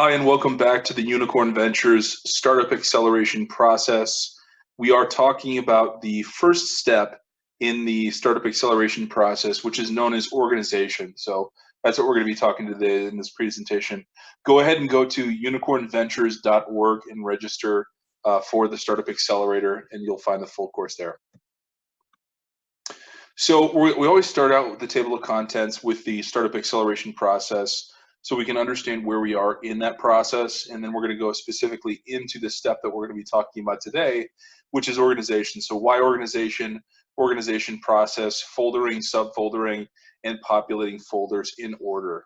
Hi, and welcome back to the Unicorn Ventures Startup Acceleration process. We are talking about the first step in the startup acceleration process, which is known as organization. So that's what we're going to be talking today in this presentation. Go ahead and go to unicornventures.org and register for the Startup Accelerator, and you'll find the full course there. So we always start out with the table of contents with the startup acceleration process so we can understand where we are in that process. And then we're going to go specifically into the step that we're going to be talking about today, which is organization. So why organization, organization process, foldering, subfoldering, and populating folders in order.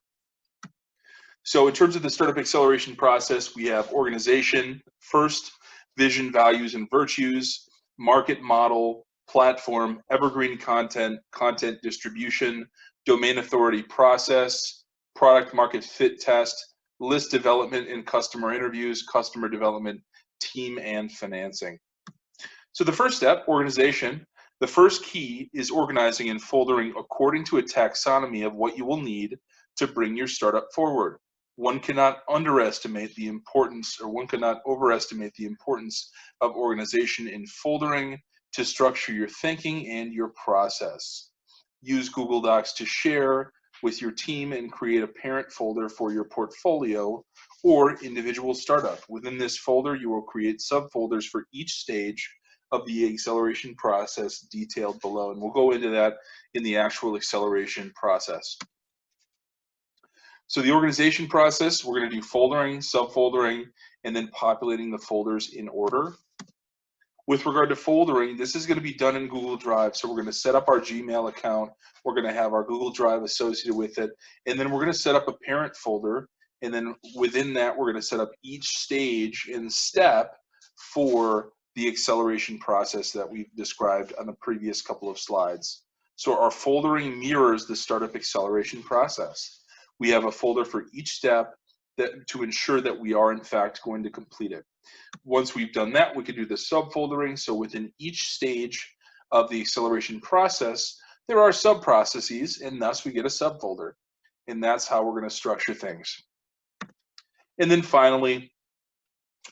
So in terms of the startup acceleration process, we have organization first, vision, values, and virtues, market model, platform, evergreen content, content distribution, domain authority process, product market fit test, list development and customer interviews, customer development, team, and financing. So the first step, organization, the first key is organizing and foldering according to a taxonomy of what you will need to bring your startup forward. One cannot underestimate the importance, or one cannot overestimate the importance of organization in foldering to structure your thinking and your process. Use Google Docs to share with your team and create a parent folder for your portfolio or individual startup. Within this folder, you will create subfolders for each stage of the acceleration process detailed below. And we'll go into that in the actual acceleration process. So the organization process, we're going to do foldering, subfoldering, and then populating the folders in order. With regard to foldering, this is going to be done in Google Drive. So we're going to set up our Gmail account. We're going to have our Google Drive associated with it. And then we're going to set up a parent folder. And then within that, we're going to set up each stage and step for the acceleration process that we've described on the previous couple of slides. So our foldering mirrors the startup acceleration process. We have a folder for each step to ensure that we are in fact going to complete it. Once we've done that, we can do the subfoldering. So within each stage of the acceleration process, there are sub-processes, and thus we get a subfolder. And that's how we're going to structure things. And then finally,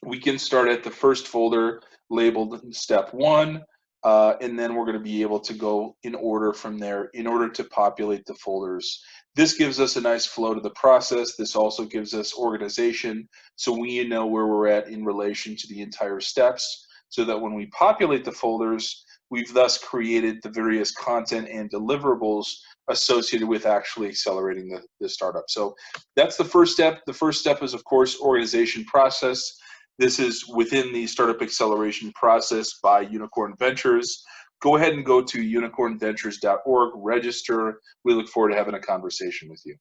we can start at the first folder labeled step 1, and then we're going to be able to go in order from there in order to populate the folders. This gives us a nice flow to the process. This also gives us organization, so we know where we're at in relation to the entire steps, so that when we populate the folders, we've thus created the various content and deliverables associated with actually accelerating the startup. So that's the first step. The first step is, of course, organization process. This is within the startup acceleration process by Unicorn Ventures. Go ahead and go to unicornventures.org, register. We look forward to having a conversation with you.